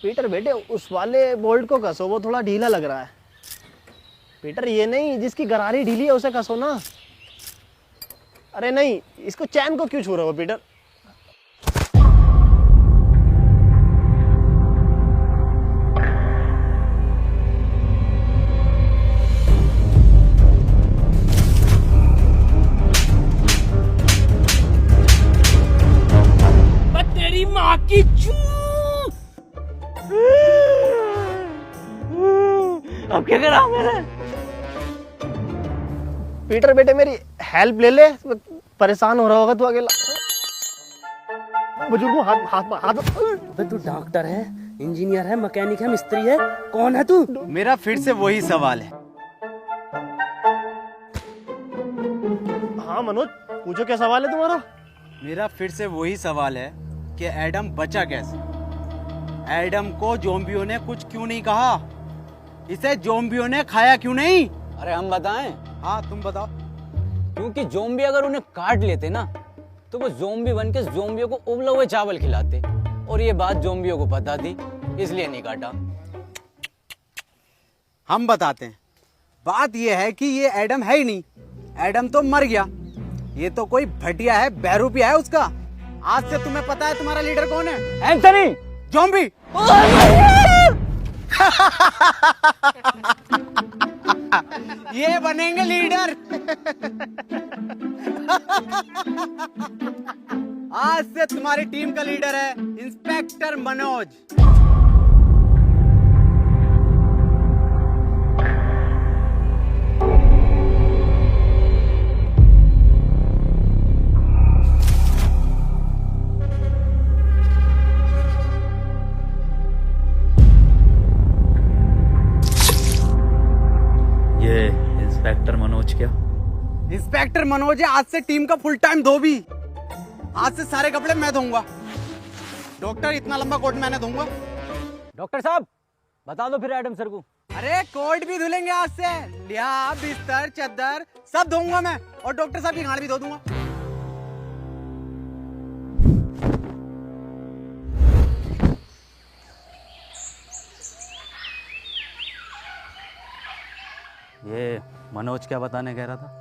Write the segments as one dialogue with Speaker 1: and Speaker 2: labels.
Speaker 1: Peter बेटे उस वाले बोल्ट को कसो, वो थोड़ा ढीला लग रहा है। पीटर ये नहीं, जिसकी गरारी ढीली है उसे कसो ना। अरे नहीं, इसको चैन को क्यों छू रहे हो पीटर?
Speaker 2: तेरी माँ की चू। अब क्या करा मैंने?
Speaker 1: पीटर बेटे मेरी हेल्प ले ले, परेशान हो रहा होगा तू अकेला। बुजुर्गों हाथ हाथ हाथ।
Speaker 2: तू डॉक्टर है, इंजीनियर है, मैकेनिक है, मिस्त्री है, कौन है तू?
Speaker 3: मेरा फिर से वही सवाल है।
Speaker 1: हाँ मनोज, पूछो क्या सवाल है तुम्हारा?
Speaker 3: मेरा फिर से वही सवाल है कि एडम बचा कैसे? एडम को ज़ॉम्बियों ने कुछ क्यों नहीं कहा? इसे ज़ॉम्बियों ने खाया क्यों नहीं?
Speaker 4: अरे हम बताएं?
Speaker 3: हाँ तुम बताओ।
Speaker 4: क्योंकि ज़ॉम्बी अगर उन्हें काट लेते ना तो वो ज़ॉम्बी बन के ज़ॉम्बियों को उबले हुए चावल खिलाते, और ये बात ज़ॉम्बियों को पता थी, इसलिए नहीं काटा।
Speaker 3: हम बताते हैं। बात ये है कि ये एडम है ही नहीं। एडम तो मर गया। ये तो कोई भटिया है, बहरूपिया है उसका। आज से तुम्हें पता है तुम्हारा लीडर कौन है?
Speaker 4: एंथनी।
Speaker 3: ज़ॉम्बी। ये बनेंगे लीडर। आज से तुम्हारी टीम का लीडर है इंस्पेक्टर मनोज।
Speaker 5: ये इंस्पेक्टर मनोज क्या?
Speaker 3: इंस्पेक्टर मनोज है आज से टीम का फुल टाइम धोबी। आज से सारे कपड़े मैं धोऊंगा। डॉक्टर इतना लंबा कोट मैंने धोऊंगा।
Speaker 4: डॉक्टर साहब बता दो फिर एडम सर को।
Speaker 3: अरे कोट भी धुलेंगे आज से। लिया बिस्तर चद्दर सब धोऊंगा मैं, और डॉक्टर साहब की गाड़ भी धो दूंगा।
Speaker 5: ये मनोज क्या बताने कह रहा था?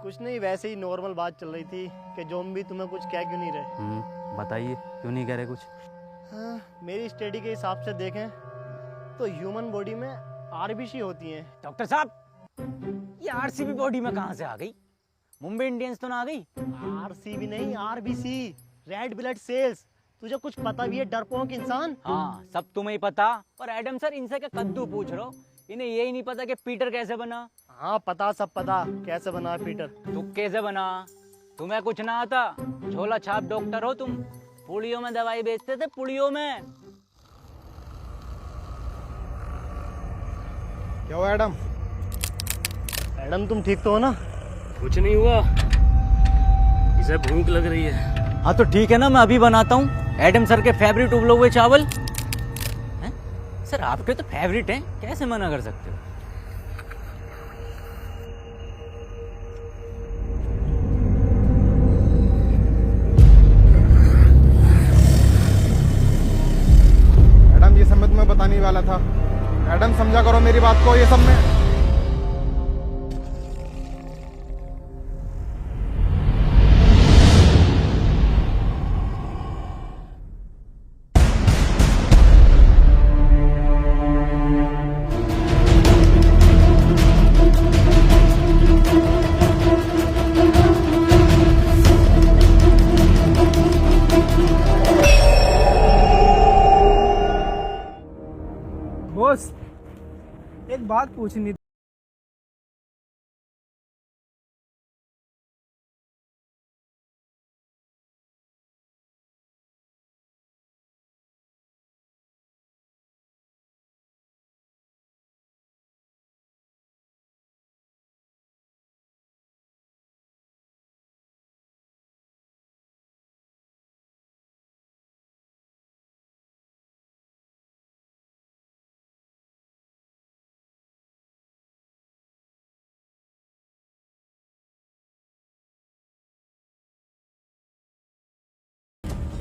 Speaker 1: कुछ नहीं, वैसे ही नॉर्मल बात चल रही थी कि ज़ॉम्बी तुम्हें कुछ कह क्यों नहीं रहे।
Speaker 5: बताइए क्यों नहीं कह रहे कुछ?
Speaker 1: हाँ, मेरी स्टडी के हिसाब से देखें तो ह्यूमन बॉडी में आरबीसी होती हैं।
Speaker 4: डॉक्टर साहब ये आरसीबी बॉडी में कहाँ से आ गई? मुंबई इंडियंस तो ना आ गई?
Speaker 1: आरसीबी नहीं, आरबीसी, रेड ब्लड सेल्स। तुझे कुछ पता भी है डरपोक इंसान?
Speaker 4: हाँ सब तुम्हें ही पता, और एडम सर इनसे क्या कद्दू पूछ रहे हो? इन्हें यही नहीं पता कि पीटर कैसे बना?
Speaker 1: हाँ पता, सब पता कैसे बना पीटर।
Speaker 4: तू कैसे बना? तुम्हें कुछ ना आता? झोला छाप डॉक्टर हो तुम। पुड़ियों में दवाई बेचते थे, पुड़ियों में।
Speaker 1: क्या हुआ एडम? एडम तुम ठीक तो हो ना?
Speaker 2: कुछ नहीं हुआ, इसे भूख लग रही है।
Speaker 4: हाँ तो ठीक है ना, मैं अभी बनाता हूँ एडम सर के फेवरेट उबले हुए चावल। हैं? सर आपके तो फेवरेट हैं, कैसे मना कर सकते हो?
Speaker 6: एडम ये सब मैं तुम्हें बताने वाला था। एडम समझा करो मेरी बात को, ये सब में
Speaker 7: बॉस एक बात पूछनी थी।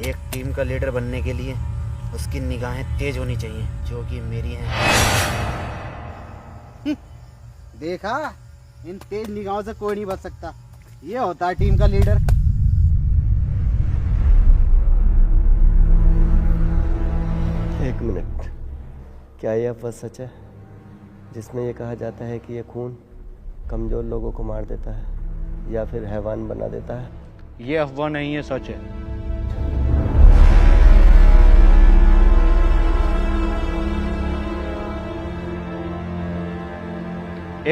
Speaker 8: एक टीम का लीडर बनने के लिए
Speaker 3: उसकी निगाहें तेज होनी चाहिए, जो कि मेरी हैं। देखा, इन तेज निगाहों से कोई नहीं बच सकता। ये होता है टीम का लीडर।
Speaker 8: एक मिनट, क्या यह अफवाह सच है जिसमें यह कहा जाता है कि यह खून कमजोर लोगों को मार देता है या फिर हैवान बना देता है?
Speaker 9: ये अफवाह नहीं है, सच है।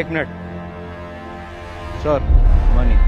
Speaker 9: एक मिनट सर, मनी।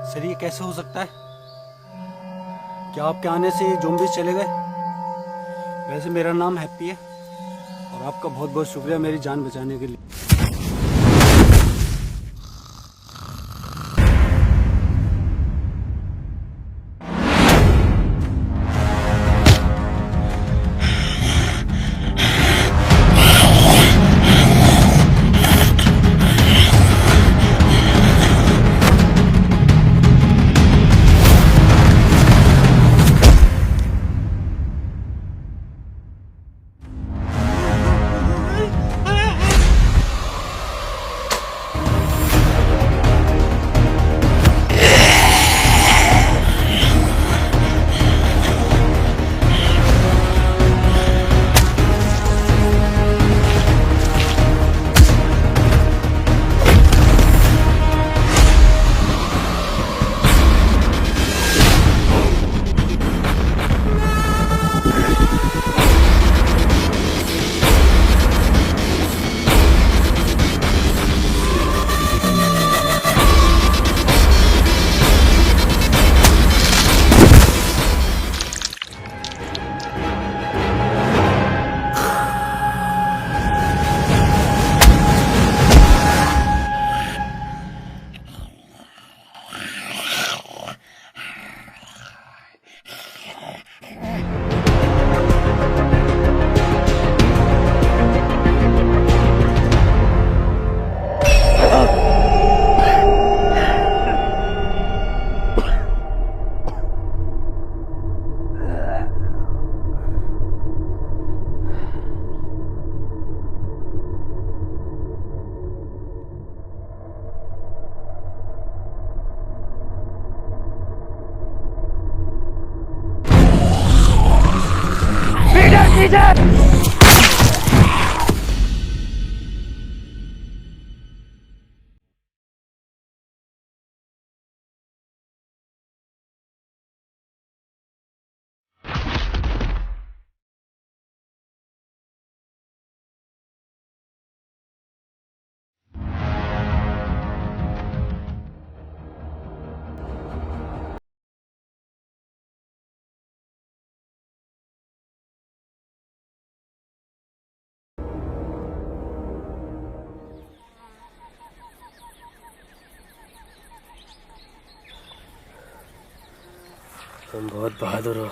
Speaker 3: सर, ये कैसे हो सकता है? क्या आपके आने से ये ज़ॉम्बीज़ चले गए? वैसे मेरा नाम हैप्पी है और आपका बहुत बहुत शुक्रिया मेरी जान बचाने के लिए।
Speaker 8: तुम बहुत बहादुर हो।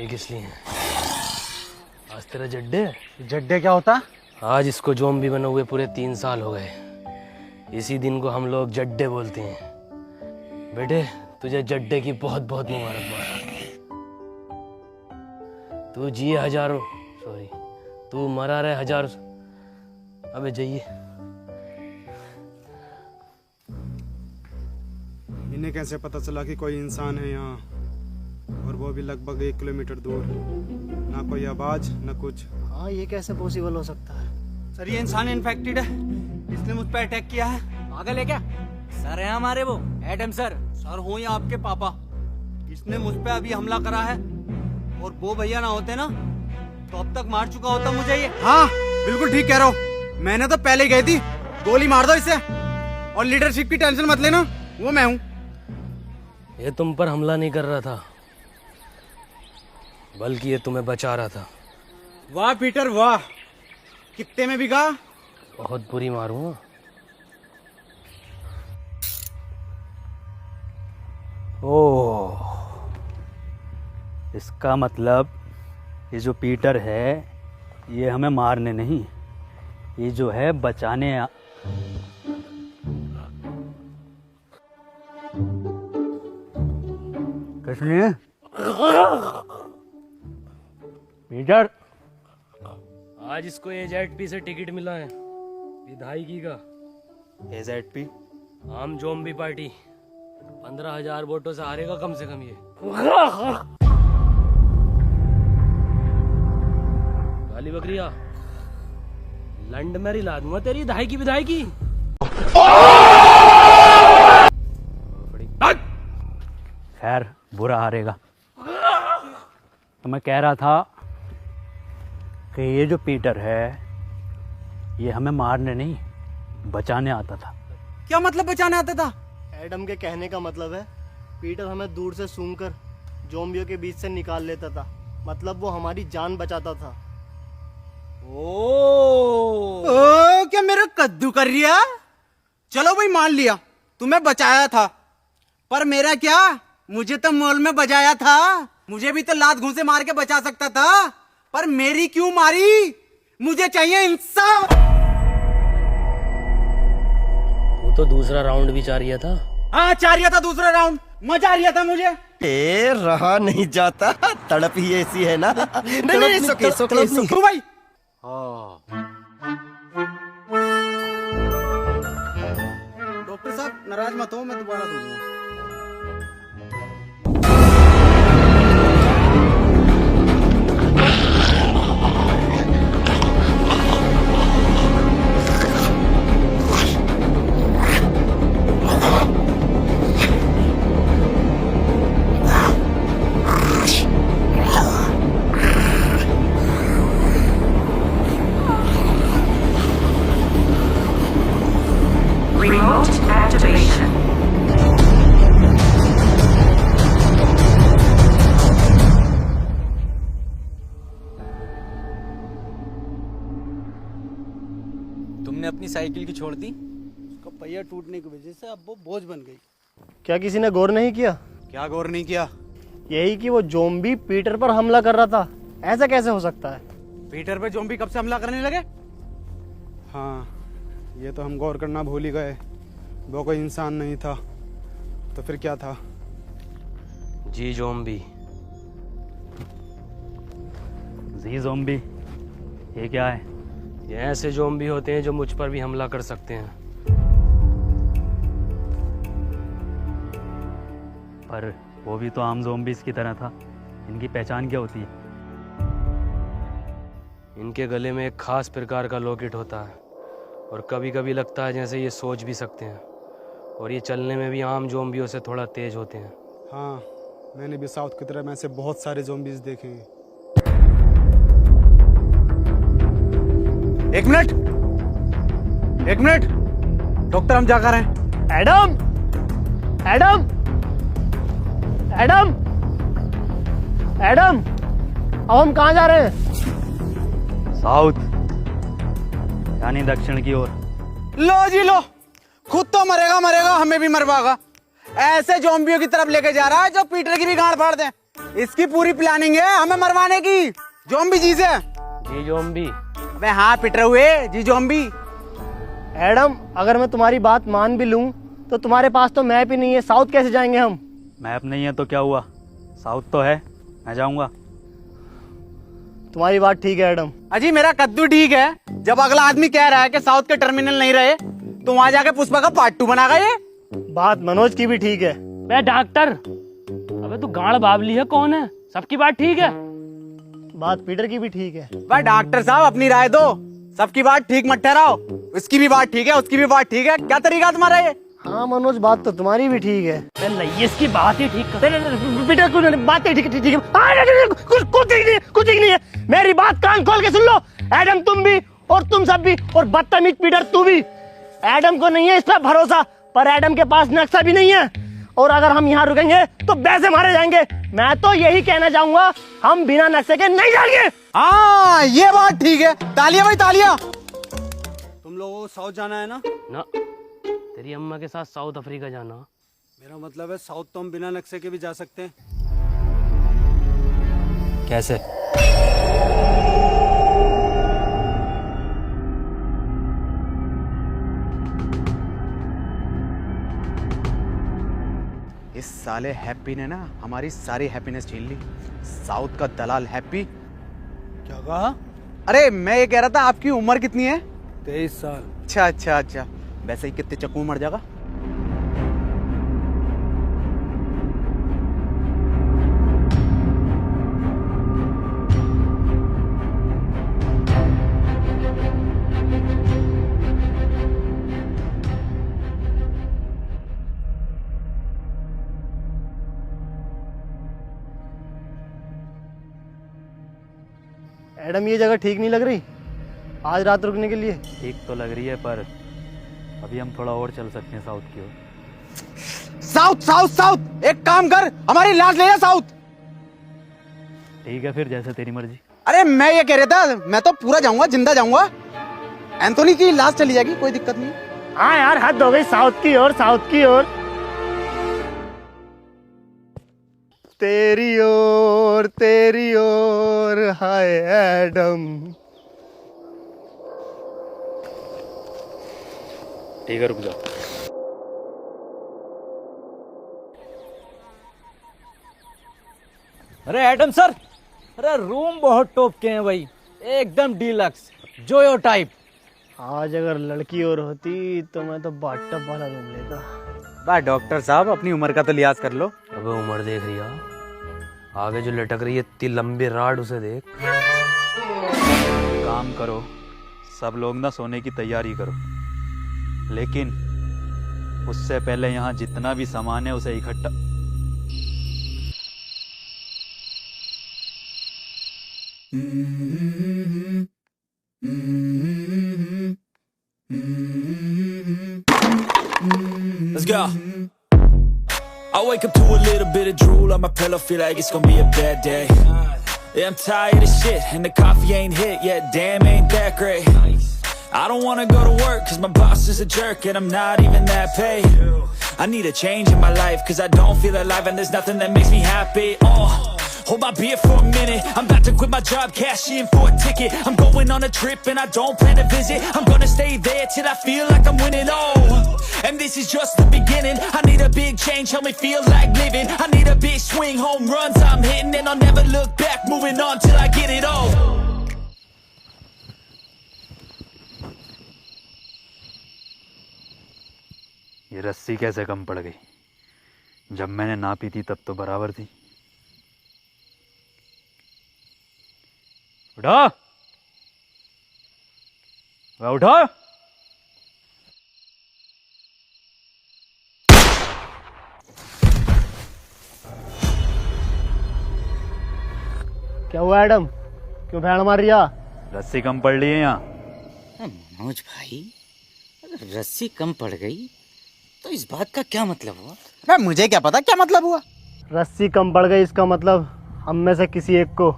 Speaker 2: ये किस लिए है? आज तेरा जड्डे है?
Speaker 3: जड्डे क्या होता?
Speaker 2: आज इसको ज़ॉम्बी बने हुए पूरे 3 साल हो गए। इसी दिन को हम लोग जड्डे बोलते हैं। बेटे तुझे जड्डे की बहुत बहुत मुबारकबाद। तू जिए हजारों, सॉरी तू मरा रहे हजारों। अबे जाइए।
Speaker 6: इन्हें कैसे पता चला कि कोई इंसान है यहाँ, और वो भी लगभग 1 किलोमीटर दूर? ना कोई आवाज ना कुछ।
Speaker 1: हाँ ये कैसे पॉसिबल हो सकता है?
Speaker 3: सर ये इंसान इन्फेक्टेड है, इसने मुझ पर अटैक किया है। पागल है क्या? सर है हमारे वो एडम सर। सर हो या आपके पापा, इसने मुझ पे अभी हमला करा है, और वो भैया ना होते ना तो अब तक मार चुका होता मुझे ये। हाँ बिल्कुल ठीक कह रहा हूँ, मैंने तो पहले ही गई थी। गोली मार दो इसे, और लीडरशिप की टेंशन मत लेना, वो मैं हूँ।
Speaker 2: ये तुम पर हमला नहीं कर रहा था, बल्कि ये तुम्हें बचा रहा था।
Speaker 3: वाह पीटर वाह, कितने में बिका?
Speaker 2: बहुत बुरी मारूंगा।
Speaker 5: ओह, इसका मतलब ये जो पीटर है ये हमें मारने नहीं, ये जो है बचाने किसने?
Speaker 2: पीटर आज इसको AZP से टिकट मिला है, विधायकी का।
Speaker 8: AZP?
Speaker 2: आम ज़ॉम्बी पार्टी 15,000 वोटों से हारेगा कम से कम ये। काली बकरिया, लंड में रिला दूंगा तेरी विधायकी विधायकी।
Speaker 5: खैर बुरा हारेगा। तो मैं कह रहा था कि ये जो पीटर है ये हमें मारने नहीं बचाने आता था।
Speaker 3: क्या मतलब बचाने आता था?
Speaker 1: एडम के कहने का मतलब है पीटर हमें दूर से सूंघकर ज़ॉम्बियों के बीच से निकाल लेता था, मतलब वो हमारी जान बचाता था।
Speaker 3: ओ क्या मेरा कद्दू कर रिया? चलो भाई मान लिया तुम्हें बचाया था, पर मेरा क्या, मुझे तो मॉल में बजाया था। मुझे भी तो लात घूंसे मार के बचा सकता था, पर मेरी क्यों मारी? मुझे चाहिए इंसाफ।
Speaker 2: वो तो दूसरा राउंड भी चाह रहा था।
Speaker 3: हाँ चाह रहा था दूसरा राउंड, मजा आ रहा था मुझे।
Speaker 8: रहा नहीं जाता, तड़प ही ऐसी है ना। नहीं सुके
Speaker 3: भाई। डॉक्टर साहब नाराज मत हो, मैं दोबारा दूंगा।
Speaker 10: Remote activation.
Speaker 4: तुमने अपनी साइकिल की छोड़ दी?
Speaker 3: उसका पहिया टूटने की वजह से अब वो बोझ बन गई।
Speaker 1: क्या किसी ने गौर नहीं किया?
Speaker 3: क्या गौर नहीं किया?
Speaker 1: यही कि वो ज़ॉम्बी पीटर पर हमला कर रहा था। ऐसा कैसे हो सकता है?
Speaker 3: पीटर पे ज़ॉम्बी कब से हमला करने लगे?
Speaker 6: हाँ ये तो हम गौर करना भूल ही गए, वो कोई इंसान नहीं था, तो फिर क्या था?
Speaker 2: जी ज़ॉम्बी।
Speaker 5: जी ज़ॉम्बी ये क्या है?
Speaker 2: ये ऐसे ज़ॉम्बी होते हैं जो मुझ पर भी हमला कर सकते हैं।
Speaker 5: पर वो भी तो आम ज़ॉम्बीज़ की तरह था, इनकी पहचान क्या होती है?
Speaker 2: इनके गले में एक खास प्रकार का लॉकेट होता है, और कभी कभी लगता है जैसे ये सोच भी सकते हैं, और ये चलने में भी आम ज़ॉम्बियों से थोड़ा तेज होते हैं।
Speaker 6: हाँ मैंने भी साउथ की तरह में ऐसे बहुत सारे ज़ॉम्बीज़ देखे हैं।
Speaker 3: एक मिनट डॉक्टर हम जाकर हैं।
Speaker 1: एडम एडम एडम एडम, अब हम कहाँ जा रहे हैं?
Speaker 5: साउथ यानी दक्षिण की ओर।
Speaker 3: लो जी लो, खुद तो मरेगा हमें भी मरवाएगा। ऐसे ज़ॉम्बियों की तरफ लेके जा रहा है जो पीटर की भी गांड फाड़ दे। इसकी पूरी प्लानिंग है हमें मरवाने की, ज़ॉम्बी जी से।
Speaker 2: जी जोम्बी?
Speaker 3: अबे हाँ पिट रहे हुए जी ज़ॉम्बी।
Speaker 1: एडम, अगर मैं तुम्हारी बात मान भी लूं तो तुम्हारे पास तो मैप ही नहीं है, साउथ कैसे जाएंगे हम?
Speaker 5: मैप नहीं है तो क्या हुआ, साउथ तो है, मैं जाऊंगा।
Speaker 1: तुम्हारी बात ठीक है एडम।
Speaker 3: अजी मेरा कद्दू ठीक है, जब अगला आदमी कह रहा है कि साउथ के टर्मिनल नहीं रहे तो वहां जाके पुष्पा का पार्ट 2 बनागा ये।
Speaker 1: बात मनोज की भी ठीक है।
Speaker 2: बे डॉक्टर, अबे तू गाड़ बाबली है कौन है? सबकी बात ठीक है।
Speaker 1: बात पीटर की भी ठीक है।
Speaker 3: भाई डॉक्टर साहब अपनी राय दो, सबकी बात ठीक मत ठहराओ। इसकी भी बात ठीक है, उसकी भी बात ठीक है, क्या तरीका तुम्हारा ये?
Speaker 1: हाँ मनोज, बात तो तुम्हारी भी ठीक है।
Speaker 2: नहीं, इसकी बात ही ठीक कर।
Speaker 1: पीटर कुछ बात ठीक है, ठीक है। कुछ ठीक नहीं है। मेरी बात कान खोल के सुन लो, एडम तुम भी और तुम सब भी, और बदतमीज पीटर तू भी। एडम को नहीं है इस पर भरोसा, पर एडम के पास नक्शा भी नहीं है, और अगर हम यहाँ रुकेंगे तो वैसे मारे जाएंगे। मैं तो यही कहना चाहूंगा, हम बिना नक्शे के नहीं जाएंगे।
Speaker 3: हाँ ये बात ठीक है, तालियां भाई तालियां। तुम लोगों को साउथ जाना है ना?
Speaker 2: ना, तेरी अम्मा के साथ साउथ अफ्रीका जाना।
Speaker 3: मेरा मतलब है साउथ तो हम बिना नक्शे के भी जा सकते हैं।
Speaker 4: कैसे?
Speaker 3: इस साले हैप्पी ने ना हमारी सारी हैप्पीनेस छीन ली। साउथ का दलाल हैप्पी।
Speaker 7: क्या कहा?
Speaker 3: अरे मैं ये कह रहा था आपकी उम्र कितनी है?
Speaker 7: 23 साल।
Speaker 3: अच्छा अच्छा अच्छा, वैसे ही कितने चक्कू में मर जाएगा?
Speaker 1: एडम, ये जगह ठीक नहीं लग रही आज रात रुकने के लिए।
Speaker 5: ठीक तो लग रही है, पर अभी हम थोड़ा और चल सकते हैं साउथ की ओर।
Speaker 3: साउथ साउथ साउथ, एक काम कर, हमारी लाश ले जा साउथ।
Speaker 5: ठीक है फिर, जैसे तेरी मर्जी।
Speaker 3: अरे मैं ये कह रहा था, मैं तो पूरा जाऊंगा, जिंदा जाऊंगा। एंथोनी की लाश चली जाएगी, कोई दिक्कत नहीं।
Speaker 1: हाँ यार, हद हो गई, साउथ की ओर, साउथ की ओर। तेरी ओर हाय एडम।
Speaker 5: ठीक है, रुक जाओ।
Speaker 4: अरे एडम सर, अरे रूम बहुत टॉप के हैं भाई, एकदम डीलक्स जोयो टाइप।
Speaker 1: आज अगर लड़की और होती तो मैं तो बाथटब वाला रूम लेता।
Speaker 3: भाई डॉक्टर साहब अपनी उम्र का तो लिहाज कर लो।
Speaker 2: अबे उम्र देख रही है, आगे जो लटक रही है इतनी लंबी राड, उसे देख।
Speaker 5: काम करो, सब लोग ना सोने की तैयारी करो, लेकिन उससे पहले यहाँ जितना भी सामान है उसे इकट्ठा।
Speaker 11: Let's go. I wake up to a little bit of drool on my pillow, feel like it's gonna be a bad day. Yeah, I'm tired of shit, and the coffee ain't hit yet, damn ain't that great. I don't wanna go to work, cause my boss is a jerk, and I'm not even that paid. I need a change in my life, cause I don't feel alive, and there's nothing that makes me happy. Hold my beer for a minute, I'm about to quit my job, cash in for a ticket. I'm going on a trip and I don't plan to visit. I'm gonna stay there till I feel like I'm winning, oh. And this is just the beginning, I need a big change, help me feel like living. I need a big swing, home runs I'm hitting, and I'll never look back, moving on till I get it all.
Speaker 5: ये रस्सी कैसे कम पड़ गई? जब मैंने नापी थी तब तो बराबर थी। उठो, उठो।
Speaker 1: क्या हुआ एडम, क्यों भैड़ मार रिया?
Speaker 5: रस्सी कम पड़ रही है यहाँ।
Speaker 4: मनोज भाई, अगर रस्सी कम पड़ गई तो इस बात का क्या मतलब हुआ?
Speaker 3: अरे मुझे क्या पता क्या मतलब हुआ।
Speaker 1: रस्सी कम पड़ गई, इसका मतलब हम में से किसी एक को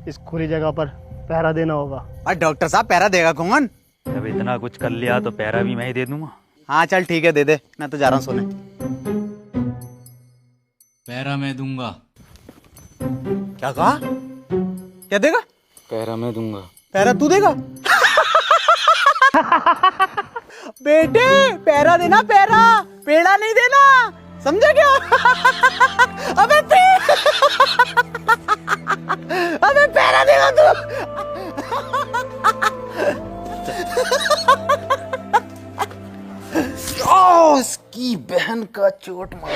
Speaker 1: इस खुली जगह पर पहरा देना होगा।
Speaker 3: और डॉक्टर साहब पहरा देगा कौन?
Speaker 5: जब इतना कुछ कर लिया तो पहरा भी मैं ही दे दूंगा।
Speaker 3: हाँ चल ठीक है, दे दे, मैं तो जा रहा हूँ सोने।
Speaker 4: पहरा मैं दूंगा।
Speaker 3: क्या कहा? क्या देगा?
Speaker 4: पैरा मैं दूंगा।
Speaker 3: पैरा तू देगा? बेटे पैरा देना, पैरा, पेड़ा नहीं देना, समझा क्या? अबे अबे पैरा देगा तू।
Speaker 4: ओ, इसकी बहन का चोट मार।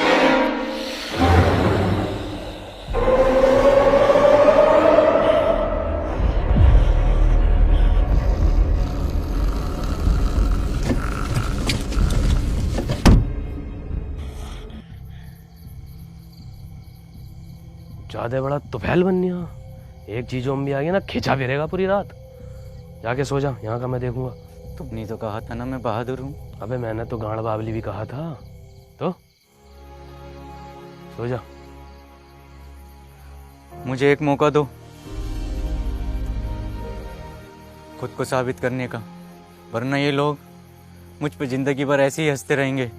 Speaker 2: ज्यादा बड़ा तुफैल बननिया, एक चीज भी आ गया ना खिंचा फिरेगा पूरी रात। जाके सो जा, यहाँ का मैं देखूंगा।
Speaker 4: तुमने तो कहा था ना मैं बहादुर हूँ।
Speaker 2: अबे मैंने तो गांड बावली भी कहा था, तो सो जा।
Speaker 4: मुझे एक मौका दो खुद को साबित करने का, वरना ये लोग मुझ पे जिंदगी भर ऐसे ही हंसते रहेंगे।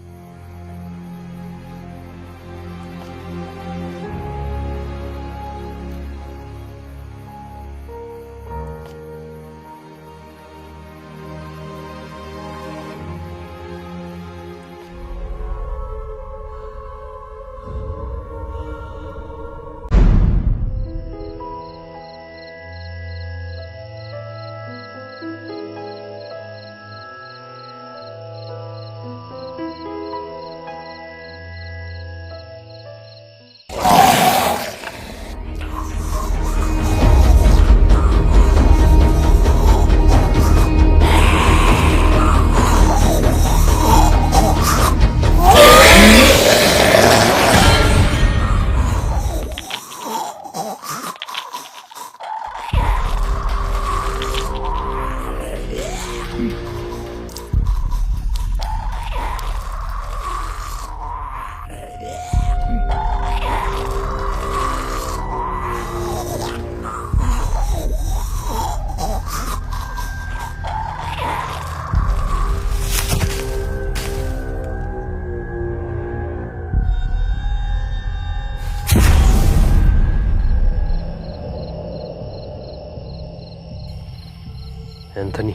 Speaker 2: एंथनी,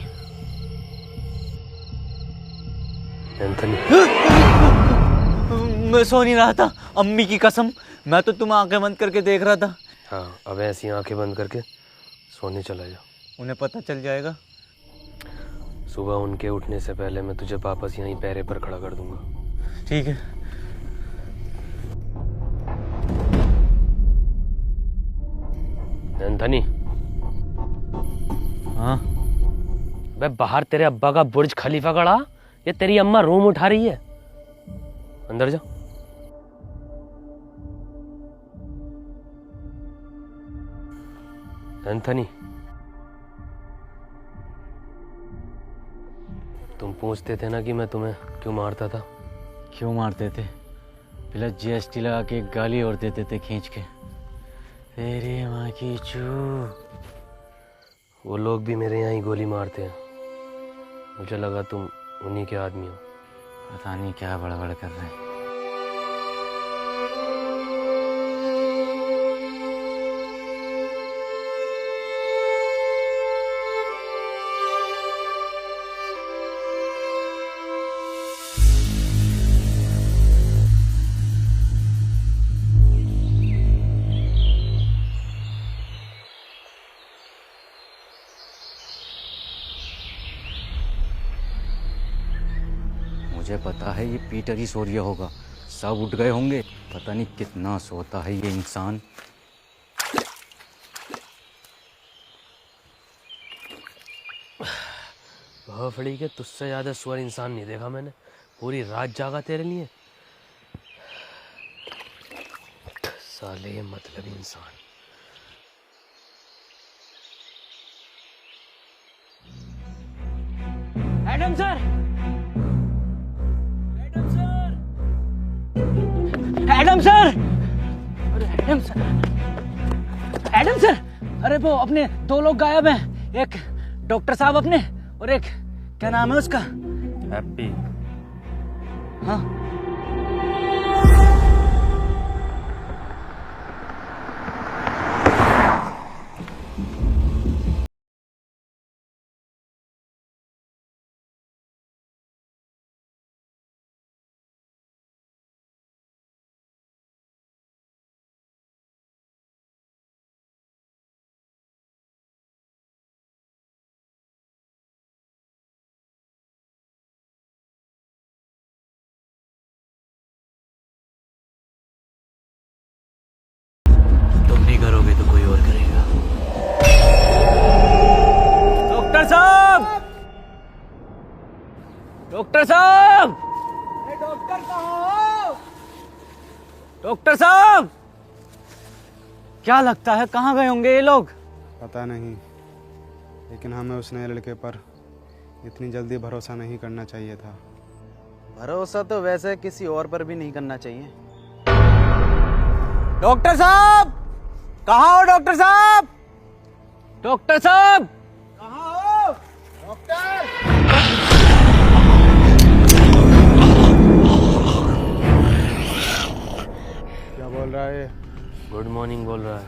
Speaker 2: एंथनी,
Speaker 4: मैं सो नहीं रहा था, अम्मी की कसम, मैं तो तुम आंखें बंद करके देख रहा था।
Speaker 2: हाँ, अब ऐसी आंखें बंद करके सोने चला जा।
Speaker 4: उन्हें पता चल जाएगा।
Speaker 2: सुबह उनके उठने से पहले मैं तुझे वापस यहीं पैरे पर खड़ा कर दूंगा।
Speaker 4: ठीक है।
Speaker 2: एंथनी।
Speaker 4: हाँ।
Speaker 2: बे बाहर तेरे अब्बा का बुर्ज खलीफा खड़ा, ये तेरी अम्मा रूम उठा रही है। अंदर जा। एंथनी, तुम पूछते थे ना कि मैं तुम्हें क्यों मारता था।
Speaker 4: क्यों मारते थे? पहले जीएसटी लगा के एक गाली और देते थे खींच के, तेरी माँ की चू।
Speaker 2: वो लोग भी मेरे यहाँ ही गोली मारते हैं, मुझे लगा तुम उन्हीं के आदमी हो।
Speaker 4: पता नहीं क्या बड़बड़ कर रहे हैं। मुझे पता है ये पीटर ही सो रहा होगा, सब उठ गए होंगे। पता नहीं कितना सोता है ये इंसान।
Speaker 2: भोफड़ी के तुझसे ज्यादा सुअर इंसान नहीं देखा मैंने। पूरी रात जागा तेरे लिए। साले ये मतलब इंसान।
Speaker 4: एडम सर, एडम सर, अरे एडम सर, एडम सर, अरे वो अपने दो लोग गायब हैं। एक डॉक्टर साहब अपने, और एक क्या नाम है उसका?
Speaker 2: हैप्पी।
Speaker 4: हाँ, डॉक्टर साहब, डॉक्टर साहब, डॉक्टर साहब, क्या लगता है कहाँ गए होंगे ये लोग?
Speaker 6: पता नहीं, लेकिन हमें उस नए लड़के पर इतनी जल्दी भरोसा नहीं करना चाहिए था।
Speaker 7: भरोसा तो वैसे किसी और पर भी नहीं करना चाहिए। डॉक्टर साहब, कहाँ हो डॉक्टर साहब?
Speaker 4: डॉक्टर साहब,
Speaker 7: कहाँ हो डॉक्टर?
Speaker 6: क्या बोल रहा है?
Speaker 2: गुड मॉर्निंग बोल रहा है।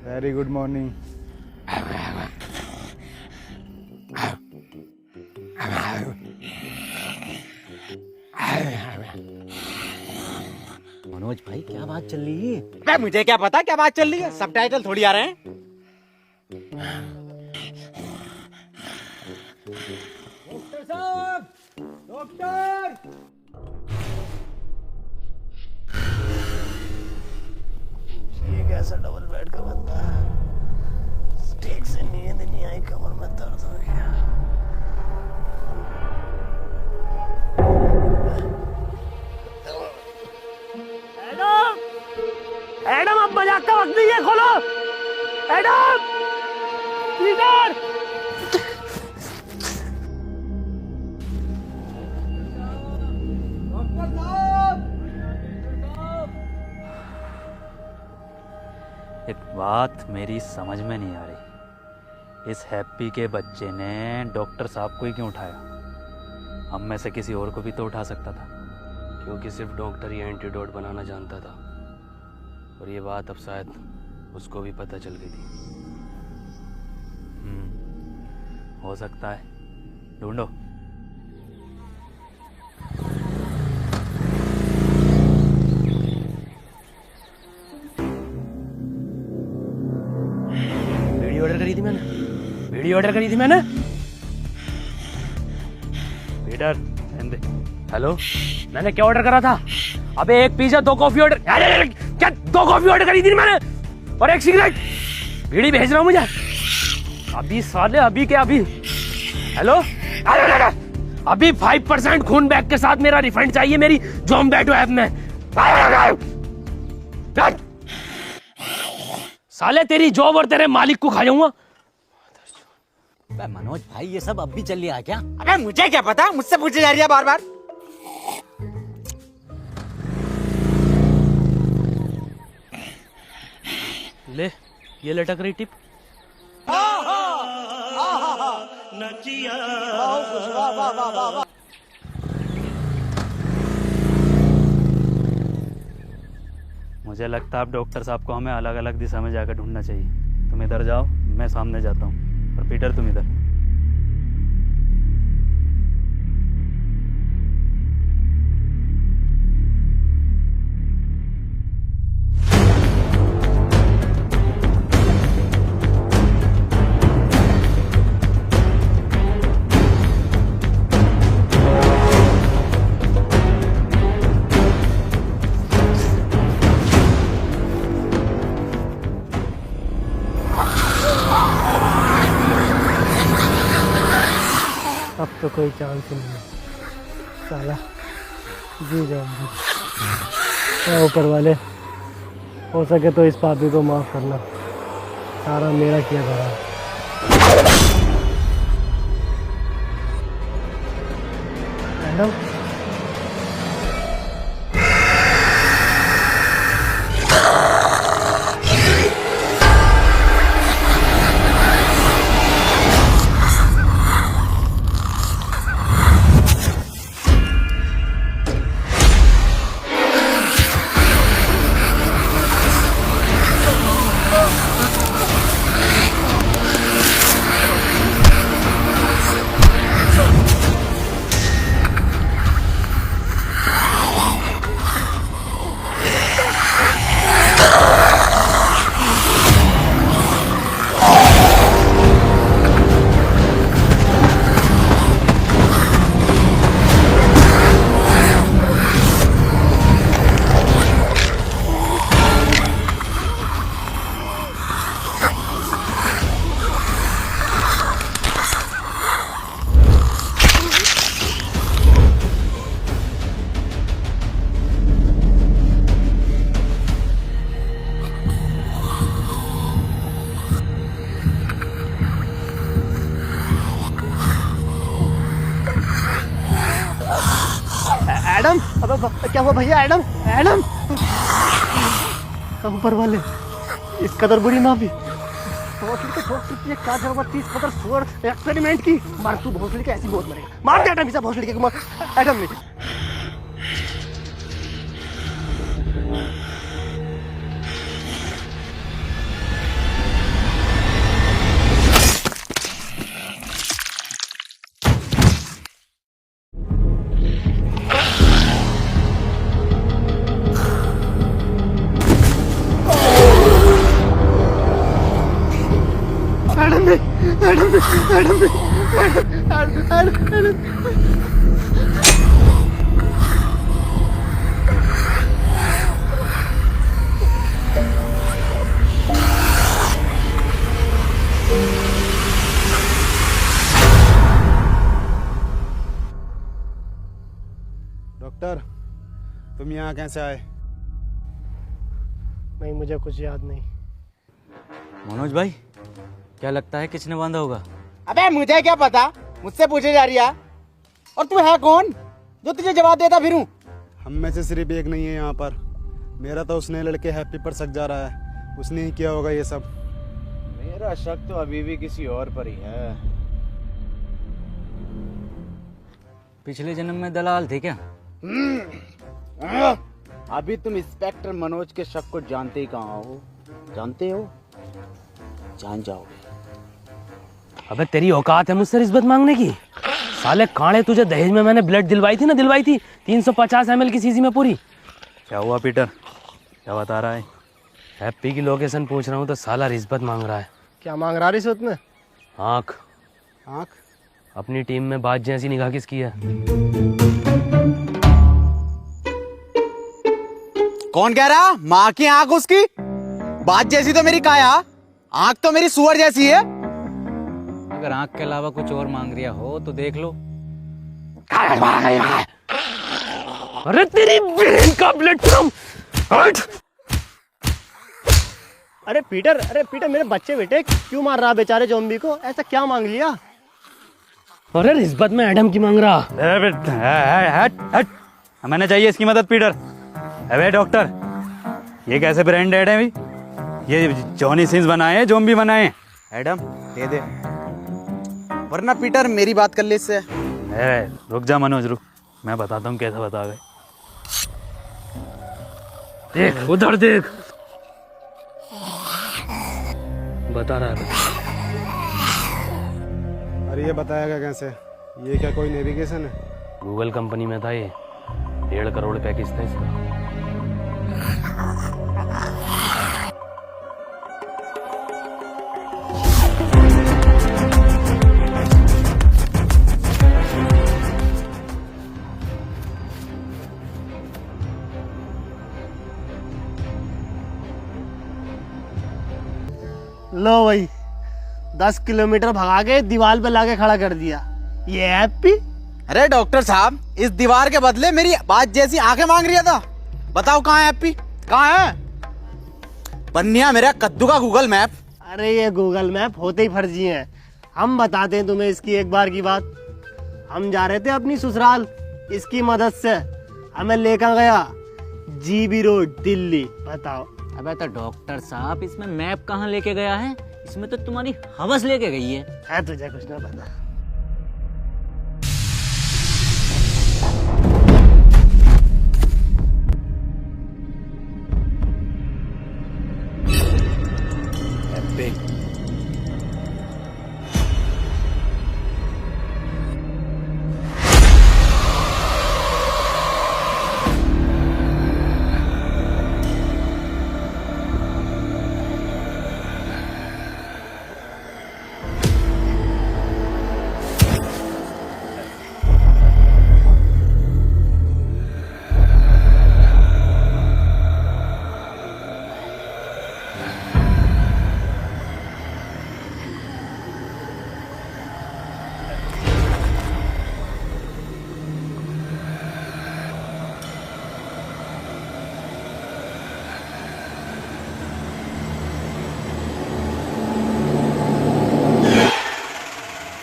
Speaker 6: Very good morning.
Speaker 4: मनोज भाई क्या बात चल रही है?
Speaker 7: अबे मुझे क्या पता क्या बात चल रही है, सबटाइटल थोड़ी आ रहे हैं।
Speaker 4: डॉक्टर साहब, डॉक्टर,
Speaker 2: ये कैसा डबल बेड का बंदा है? ठीक से नींद नहीं आई, कमर में दर्द हो गया।
Speaker 1: एडम, अब मजाक का वक्त नहीं है, खोलो। Adam, leader.
Speaker 5: एक बात मेरी समझ में नहीं आ रही, इस हैप्पी के बच्चे ने डॉक्टर साहब को ही क्यों उठाया? हम में से किसी और को भी तो उठा सकता था।
Speaker 2: क्योंकि सिर्फ डॉक्टर ही एंटीडोट बनाना जानता था, और ये बात अब शायद उसको भी पता चल गई थी।
Speaker 5: हो सकता है, ढूंढो।
Speaker 2: वीडियो ऑर्डर करी थी मैंने, वीडियो ऑर्डर करी थी मैंने।
Speaker 5: पीटर, दे।
Speaker 2: हेलो, मैंने क्या ऑर्डर करा था? अबे एक पिज्जा, 2 कॉफी ऑर्डर। अरे क्या 2 कॉफी ऑर्डर करी थी मैंने, और 1 सिगरेट। बीड़ी भेज रहा हूँ मुझे अभी, साले अभी के अभी। हेलो, अरे अभी 5% खून बैग के साथ मेरा रिफंड चाहिए मेरी ज़ोमैटो ऐप में। साले तेरी जॉब और तेरे मालिक को खा जाऊंगा।
Speaker 4: मनोज भाई ये सब अब भी चल रहा है क्या?
Speaker 7: अबे मुझे क्या पता, मुझसे पूछे जा रही है बार बार।
Speaker 2: ले, ये लटक रही टिप।
Speaker 5: मुझे लगता है अब डॉक्टर साहब को हमें अलग अलग दिशा में जाकर ढूंढना चाहिए। तुम इधर जाओ, मैं सामने जाता हूँ, और पीटर तुम इधर।
Speaker 1: अब तो कोई चांस ही नहीं है, साला जी जाऊंगी। ऊपर वाले, हो सके तो इस पापी को माफ करना, सारा मेरा किया धरा। मैडम, क्या हुआ भैया? एडम एडम ऊपर वाले इस कदर बुरी ना भी भोसड़ी के ठोक सकती है। क्या जरूरत थी इस कदर सुअर एक्सपेरिमेंट की? मार तू भोसड़ी के, ऐसी बहुत मरेगा। मार दे एडम, भोसड़ी के मार। एडम नहीं।
Speaker 6: डॉक्टर, तुम यहाँ कैसे आए?
Speaker 1: नहीं, मुझे कुछ याद नहीं।
Speaker 3: मनोज भाई, क्या लगता है किसने बांधा होगा?
Speaker 7: अबे मुझे क्या पता, मुझसे पूछे जा रही है। और तू है कौन जो तुझे जवाब देता फिरूं?
Speaker 6: हम में से सिर्फ एक नहीं है यहाँ पर। मेरा तो उसने लड़के हैप्पी पर शक जा रहा है। उसने ही किया होगा ये सब।
Speaker 7: मेरा शक तो अभी भी किसी और पर ही है।
Speaker 3: पिछले जन्म में दलाल थे क्या?
Speaker 7: अभी तुम इंस्पेक्टर मनोज के शक को जानते ही कहाँ हो? जानते हो? जान जाओगे।
Speaker 2: अबे तेरी औकात है मुझसे रिश्वत मांगने की? साले कांडे, तुझे दहेज में मैंने ब्लड दिलवाई थी 350 ml की शीशी में पूरी।
Speaker 5: क्या हुआ पीटर, क्या बता रहा है?
Speaker 2: हैप्पी की लोकेशन पूछ रहा हूँ तो साला रिश्वत मांग रहा है।
Speaker 1: क्या मांग रहा रिश्वत में?
Speaker 2: आँख।
Speaker 6: आँख?
Speaker 2: अपनी टीम में बात जैसी निगाह किसकी है?
Speaker 7: कौन कह रहा? माँ की आंख उसकी? बात जैसी तो मेरी काया, आंख तो मेरी सुअर जैसी है।
Speaker 3: अगर आंख के अलावा कुछ और मांग रिया हो तो देख लो।
Speaker 2: अरे तेरी बहन का ब्लड फ्रॉम।
Speaker 1: अरे पीटर मेरे बच्चे बेटे क्यों मार रहा बेचारे ज़ॉम्बी को? ऐसा क्या मांग लिया?
Speaker 2: अरे रिश्वत में एडम की मांग रहा।
Speaker 5: हट, हमें चाहिए इसकी मदद पीटर। अबे डॉक्टर, ये कैसे ब्रांड एड है भाई? ये जॉनी सिंस बनाए हैं, ज़ॉम्बी बनाए हैं।
Speaker 7: एडम दे दे, वरना पीटर मेरी बात कर ले इससे।
Speaker 5: रुक जा मनोज, रुक, मैं बताता हूँ कैसे बता गए।
Speaker 2: देख उधर देख, बता रहा है।
Speaker 6: अरे ये बताएगा कैसे? ये क्या कोई नेविगेशन है?
Speaker 2: गूगल कंपनी में था ये, 1.5 करोड़ पैकेज था इसका।
Speaker 1: लो भाई, 10 किलोमीटर भगा के दीवार पे लाके खड़ा कर दिया। ये हैप्पी?
Speaker 7: अरे डॉक्टर साहब, इस दीवार के बदले मेरी बात जैसी आंखें मांग रही था। बताओ कहाँ है हैप्पी? कहाँ है? बन्निया मेरा कद्दू का गूगल मैप।
Speaker 1: अरे ये गूगल मैप होते ही फर्जी हैं। हम बताते हैं तुम्हें इसकी एक बार की बात। हम जा रहे थे अपनी ससुराल, इसकी मदद से हमें लेकर गया जीबी रोड दिल्ली। बताओ।
Speaker 4: अबे तो डॉक्टर साहब, इसमें मैप कहाँ लेके गया है? इसमें तो तुम्हारी हवस लेके गई है
Speaker 1: तुझे कुछ ना पता।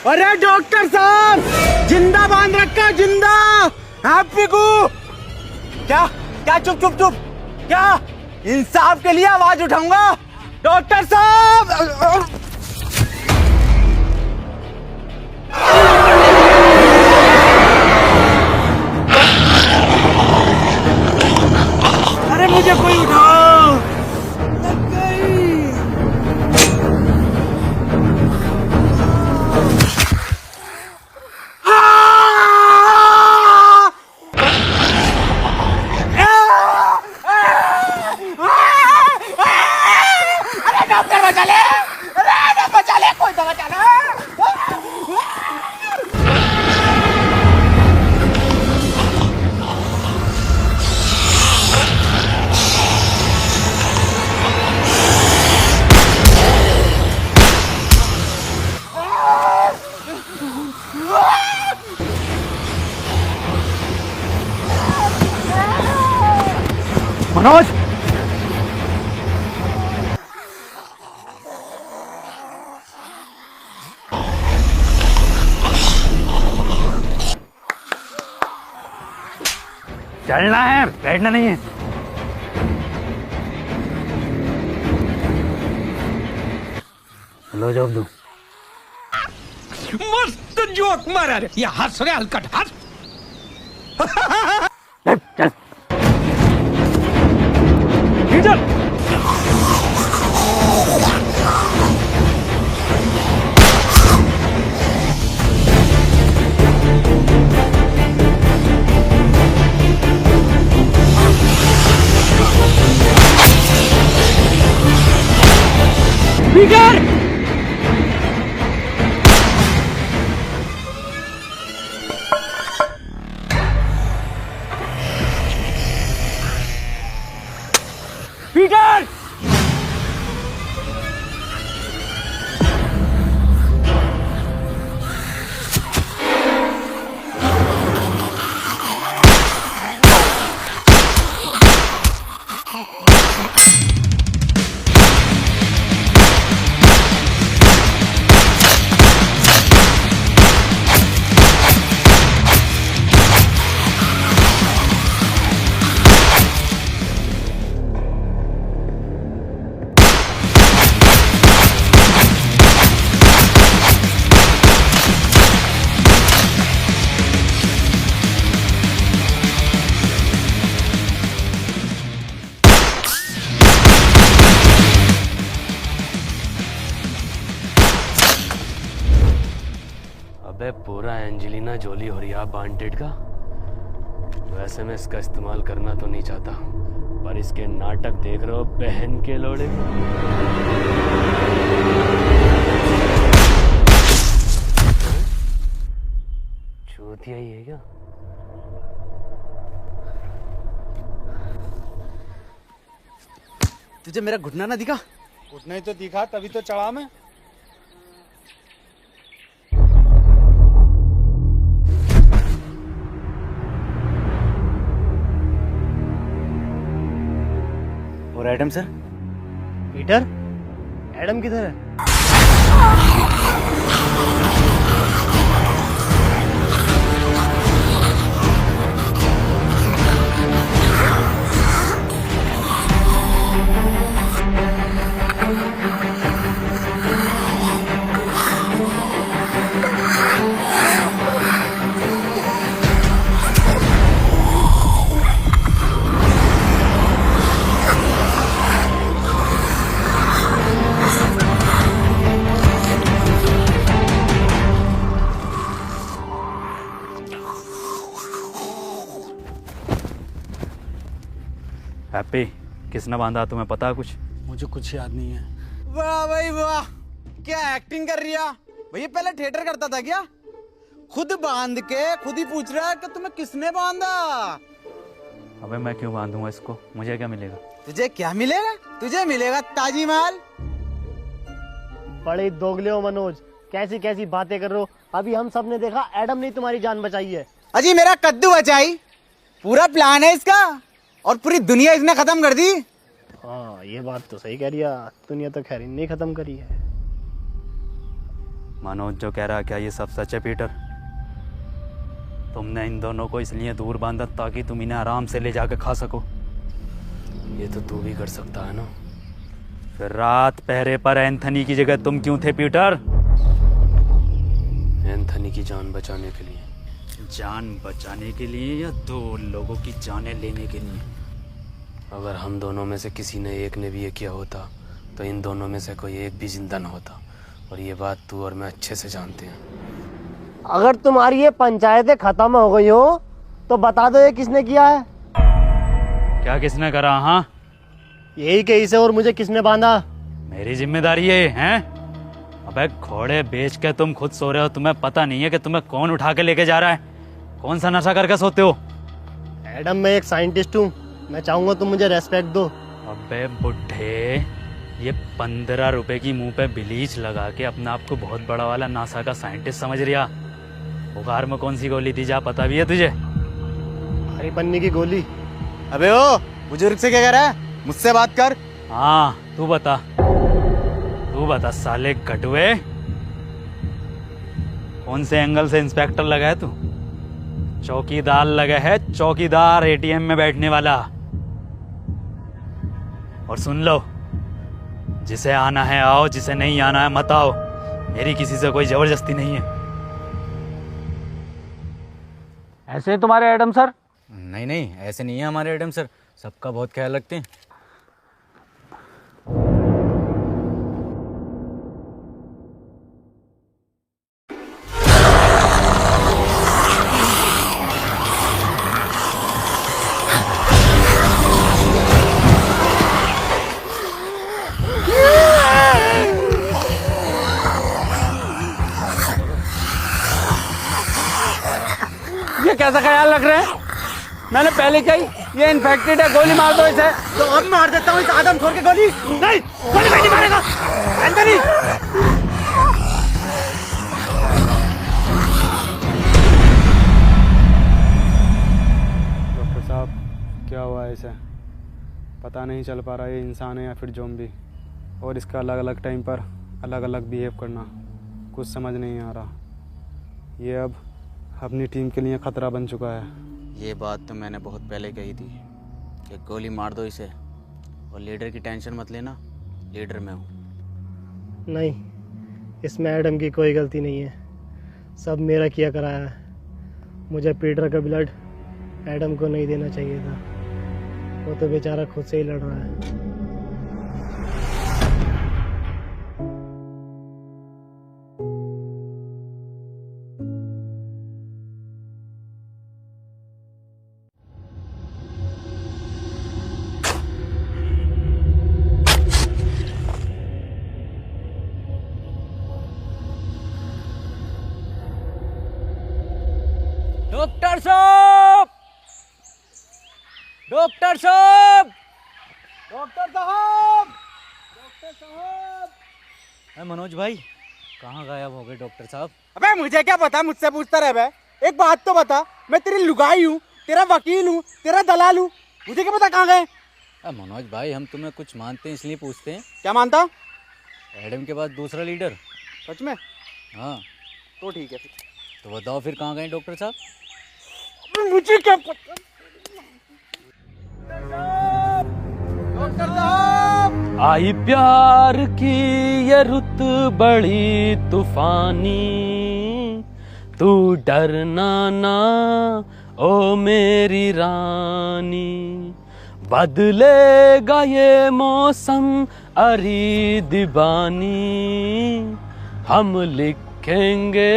Speaker 7: अरे डॉक्टर साहब, जिंदा बांध रखा, जिंदा हैप्पी को। क्या क्या चुप चुप चुप क्या इंसाफ के लिए आवाज उठाऊंगा डॉक्टर साहब अरे मुझे कोई उठाओ लग गई
Speaker 5: मनोज चलना है, बैठना नहीं है। लो जॉब दो।
Speaker 12: मस्त जोक मारा रे या हंस रे हलकट हंस
Speaker 5: चल
Speaker 2: चल
Speaker 4: पीटर
Speaker 2: पीटर अबे पूरा एंजेलिना जोली और या वांटेड का। वैसे मैं इसका इस्तेमाल करना तो नहीं चाहता, पर इसके नाटक देख रहे हो बहन के लोड़े। चूतिया ही है क्या?
Speaker 7: तुझे मेरा घुटना ना दिखा?
Speaker 6: घुटना ही तो दिखा, तभी तो चढ़ा मैं।
Speaker 7: और एडम सर?
Speaker 1: पीटर, एडम किधर है?
Speaker 5: हैप्पी, किसने बांधा तुम्हें पता है कुछ?
Speaker 6: मुझे कुछ याद नहीं है।
Speaker 7: वाह भाई वाह, क्या एक्टिंग कर रही है भैया। पहले थिएटर करता था क्या? खुद बांध के खुद ही पूछ रहा है कि तुम्हें किसने बांधा।
Speaker 5: अबे मैं क्यों बांधूंगा इसको, मुझे क्या मिलेगा?
Speaker 7: तुझे क्या मिलेगा? तुझे मिलेगा ताजमहल।
Speaker 1: बड़े दोगले हो मनोज, कैसी कैसी बातें कर रहे हो। अभी हम सब ने देखा एडम ने तुम्हारी जान बचाई है।
Speaker 7: अजी मेरा कद्दू बचाई, पूरा प्लान है इसका, और पूरी दुनिया इसने खत्म कर दी।
Speaker 1: हाँ ये बात तो सही कह रही है, दुनिया तो खैर नहीं खत्म करी है।
Speaker 5: मनोज जो कह रहा है क्या ये सब सच है पीटर? तुमने इन दोनों को इसलिए दूर बांधा ताकि तुम इन्हें आराम से ले जाके खा सको।
Speaker 2: ये तो तू भी कर सकता है ना।
Speaker 5: फिर रात पहरे पर एंथनी की जगह तुम क्यों थे पीटर?
Speaker 2: एंथनी की जान बचाने के लिए।
Speaker 5: जान बचाने के लिए या दो लोगों की जानें लेने के लिए?
Speaker 2: अगर हम दोनों में से किसी ने एक ने भी ये किया होता तो इन दोनों में से कोई एक भी जिंदा न होता, और ये बात तू और मैं अच्छे से जानते हैं।
Speaker 1: अगर तुम्हारी ये पंचायतें खत्म हो गई हो तो बता दो ये किसने किया है।
Speaker 5: क्या किसने करा? हाँ,
Speaker 1: यही के इसे और मुझे किसने बांधा?
Speaker 5: मेरी जिम्मेदारी है, हैं? अबे घोड़े बेच के तुम खुद सो रहे हो, तुम्हें पता नहीं है कि तुम्हें कौन उठा के लेके जा रहा है? कौन सा नशा करके सोते हो?
Speaker 1: एडम, मैं एक साइंटिस्ट हूँ, मैं चाहूंगा तुम मुझे रेस्पेक्ट दो।
Speaker 5: अबे बुढ़े, ये 15 रुपए की मुंह पे ब्लीच लगा के अपने आप को बहुत बड़ा वाला नासा का साइंटिस्ट समझ रिया। बुखार में कौन सी गोली दी जा पता भी है तुझे?
Speaker 1: हरी पन्नी की गोली।
Speaker 7: अबे ओ बुजुर्ग से क्या कह रहा है? मुझसे बात कर।
Speaker 5: हाँ तू बता साले गटुए, कौन से एंगल से इंस्पेक्टर लगा है तू? चौकीदार लगा है, चौकीदार, एटीएम में बैठने वाला। और सुन लो, जिसे आना है आओ, जिसे नहीं आना है मत आओ। मेरी किसी से कोई जबरदस्ती नहीं है।
Speaker 4: ऐसे ही तुम्हारे एडम सर?
Speaker 3: नहीं, ऐसे नहीं है हमारे एडम सर, सबका बहुत ख्याल रखते हैं।
Speaker 4: ये कैसा ख्याल रख रहे हैं? मैंने पहले कही ये इन्फेक्टेड है, गोली मार दो इसे।
Speaker 1: तो अब मार देता हूँ इस आदम खोर के गोली। नहीं, गोली नहीं मारेगा एंथनी।
Speaker 6: डॉक्टर साहब, क्या हुआ है इसे? पता नहीं चल पा रहा ये इंसान है या फिर ज़ॉम्बी, और इसका अलग अलग टाइम पर अलग अलग बिहेव करना कुछ समझ नहीं आ रहा। ये अब अपनी टीम के लिए ख़तरा बन चुका है।
Speaker 7: ये बात तो मैंने बहुत पहले कही थी कि गोली मार दो इसे, और लीडर की टेंशन मत लेना, लीडर मैं हूँ।
Speaker 1: नहीं, इसमें एडम की कोई गलती नहीं है, सब मेरा किया कराया है। मुझे पीटर का ब्लड एडम को नहीं देना चाहिए था, वो तो बेचारा खुद से ही लड़ रहा है।
Speaker 4: डॉक्टर साहब, डॉक्टर साहब, डॉक्टर साहब, डॉक्टर साहब। मनोज भाई कहाँ गायब हो गए डॉक्टर साहब?
Speaker 7: अबे मुझे क्या पता, मुझसे पूछता रहे बे। एक बात तो बता, मैं तेरी लुगाई हूँ, तेरा वकील हूँ, तेरा दलाल हूँ, मुझे क्या पता कहाँ गए?
Speaker 3: मनोज भाई, हम तुम्हें कुछ मानते हैं इसलिए पूछते हैं।
Speaker 7: क्या मानता?
Speaker 3: एडम के बाद दूसरा लीडर।
Speaker 7: सच में?
Speaker 3: हाँ
Speaker 7: तो ठीक है।
Speaker 3: तो बताओ फिर कहाँ गए डॉक्टर साहब?
Speaker 7: मुझे क्या पता। डॉक्टर साहब,
Speaker 2: आई प्यार की ये रुत बड़ी तूफानी, तू डरना ना ओ मेरी रानी, बदलेगा ये मौसम अरी दीवानी, हम लिखेंगे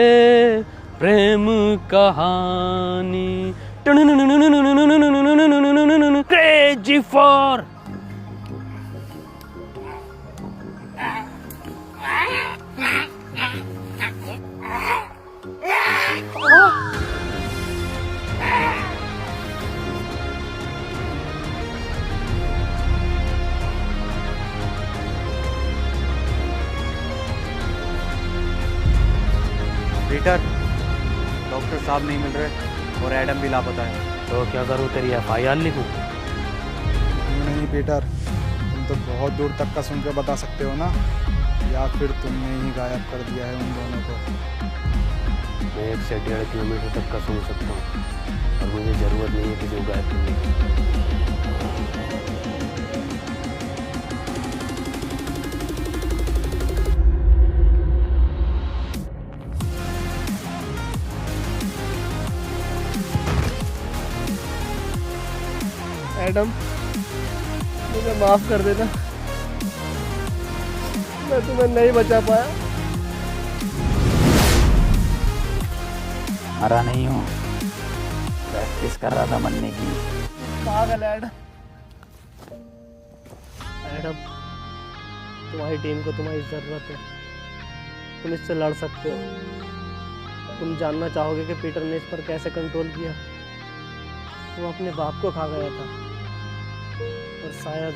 Speaker 2: प्रेम कहानी। क्रेजी फॉर
Speaker 7: पीटर, डॉक्टर साहब नहीं मिल रहे और एडम भी लापता है।
Speaker 5: तो क्या करूँ, तेरी FIR लिखूँ?
Speaker 6: नहीं पीटर, तुम तो बहुत दूर तक का सुन के बता सकते हो ना, या फिर तुमने ही गायब कर दिया है उन दोनों को।
Speaker 5: मैं 1 से 1.5 किलोमीटर तक का सुन सकता हूँ और मुझे ज़रूरत नहीं है किसी को गायब करने की।
Speaker 1: एडम, मुझे माफ कर देना, मैं तुम्हें नहीं बचा पाया।
Speaker 5: मरा नहीं हूँ, प्रैक्टिस कर रहा था मरने की।
Speaker 1: पागल एडम। एडम, तुम्हारी टीम को तुम्हारी जरूरत है, तुम इससे लड़ सकते हो। तुम जानना चाहोगे कि पीटर ने इस पर कैसे कंट्रोल किया। वो अपने बाप को खा गया था और शायद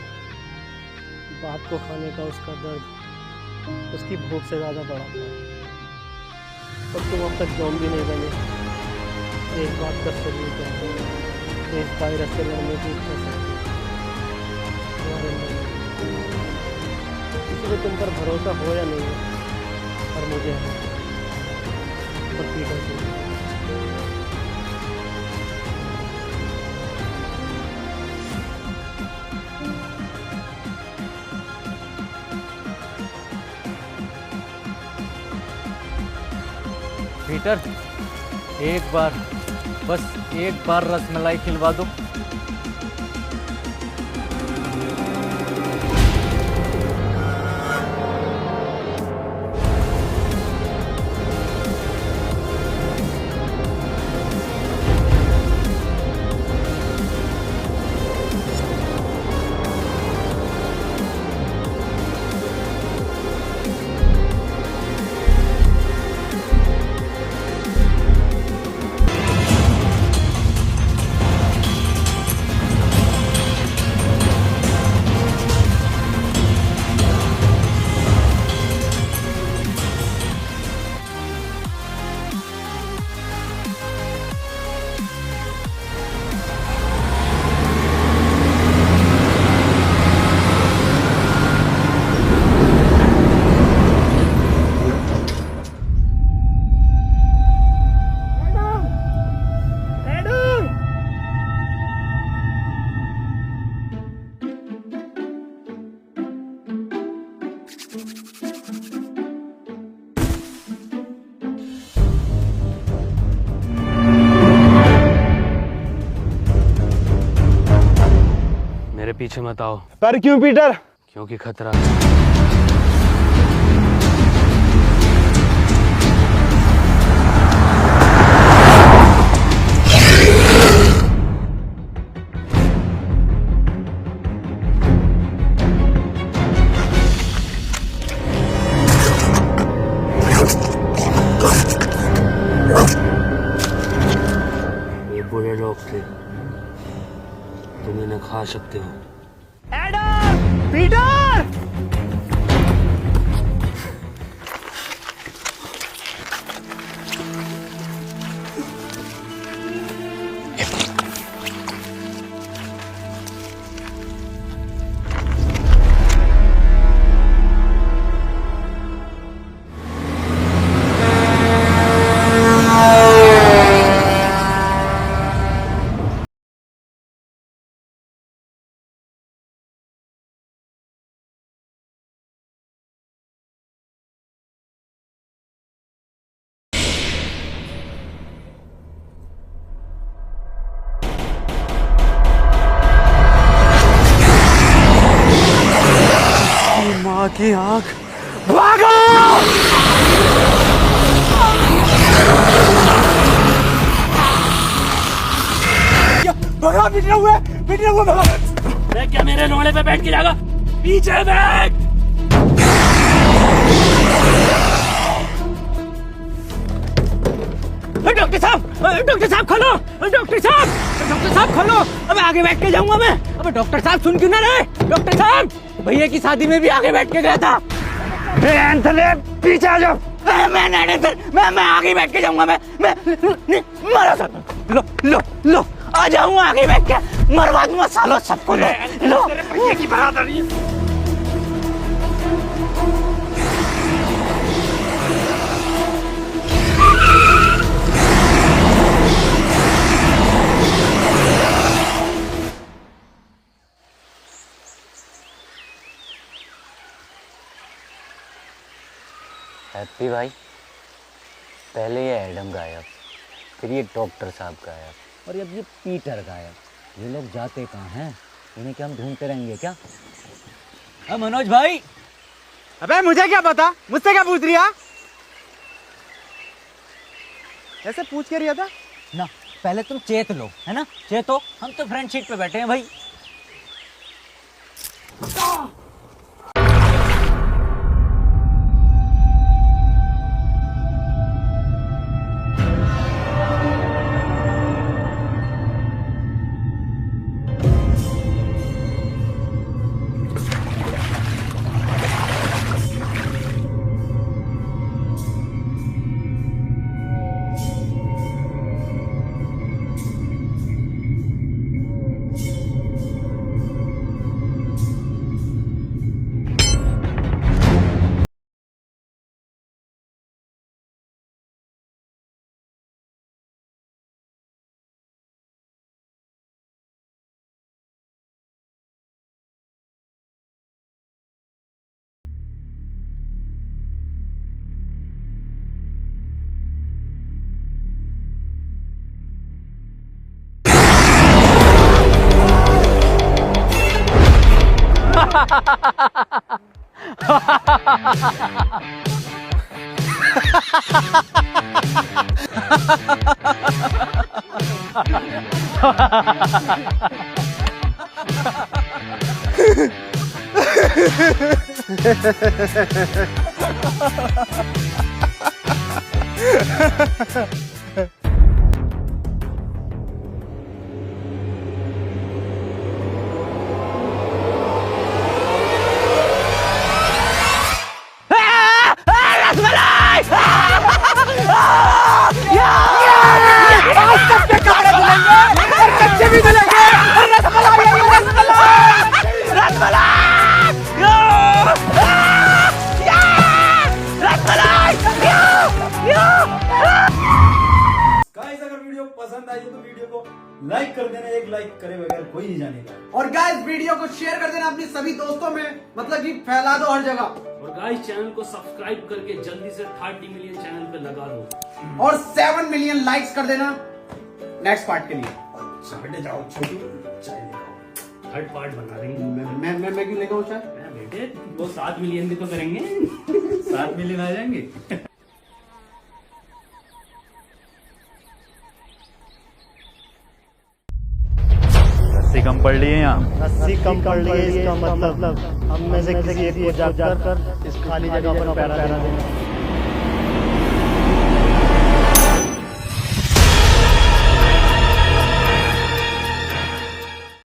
Speaker 1: बाप को खाने का उसका दर्द उसकी भूख से ज़्यादा बड़ा था। और तुम अब तक ज़ॉम्बी नहीं बने। एक बात का सबूत है, इस वायरस से लड़ने की इच्छा से तुम्हारे अंदर है। किसी को तुम पर भरोसा हो या नहीं हो, पर मुझे है, और पीटर को।
Speaker 4: पीटर, एक बार, बस एक बार रसमलाई खिलवा दो।
Speaker 2: मेरे पीछे मत आओ।
Speaker 6: पर क्यों पीटर?
Speaker 2: क्योंकि खतरा। ये बुरे लोग थे, तुम इन्हें खा सकते हो।
Speaker 1: एडम! पीटर!
Speaker 7: माँ की आँख।
Speaker 1: भागो!
Speaker 7: भगा, पीटना हुआ भगा।
Speaker 2: मैं क्या मेरे रोड़े पे बैठ के जाएगा? पीछे बैठ।
Speaker 4: डॉक्टर साहब खोलो, डॉक्टर साहब खोलो। अबे आगे बैठ के जाऊंगा मैं। अबे डॉक्टर साहब सुन क्यों ना रहे? डॉक्टर साहब, भैया की शादी में भी आगे बैठ के गया था।
Speaker 1: पीछे आ जाओ।
Speaker 4: मैं आगे बैठ के जाऊंगा। मैं मारा था। लो आ जाऊंगा आगे बैठ के, मरवा दूंगा सालों सबको। लो
Speaker 1: भैया की बरादरी।
Speaker 13: हैप्पी भाई, पहले ये एडम गायब, फिर ये डॉक्टर साहब गायब, और अब ये पीटर गायब। ये लोग जाते कहाँ हैं? इन्हें क्या हम ढूंढते रहेंगे क्या?
Speaker 4: मनोज भाई।
Speaker 7: अबे मुझे क्या पता, मुझसे क्या पूछ रही है? ऐसे पूछ के रहा था
Speaker 4: ना, पहले तुम चेत लो, है ना? चेतो, हम तो फ्रंट सीट पे बैठे हैं भाई।
Speaker 14: गाइस अगर वीडियो पसंद आई तो वीडियो को लाइक कर देना, एक लाइक करे बगैर कोई नहीं जानेगा।
Speaker 7: और गाइस वीडियो को शेयर कर देना अपने सभी दोस्तों में, मतलब कि फैला दो हर जगह।
Speaker 2: और गाइस चैनल को सब्सक्राइब करके जल्दी से 30 मिलियन चैनल पे लगा दो
Speaker 7: और 7 मिलियन लाइक्स कर देना नेक्स्ट पार्ट के लिए।
Speaker 14: बेटे जाओ छोटू चाय लेकर
Speaker 2: थर्ड पार्ट बना देंगे।
Speaker 7: मैं क्यों लेकर चाय?
Speaker 2: बेटे वो 7 मिलियन भी तो करेंगे।
Speaker 14: 7 मिलियन आ जाएंगे।
Speaker 5: रस्सी कम पड़ रही है यहाँ।
Speaker 1: रस्सी कम पड़ रही है, इसका मतलब हम में से किसी एक को जाकर इस खाली जगह पर पैरा देना।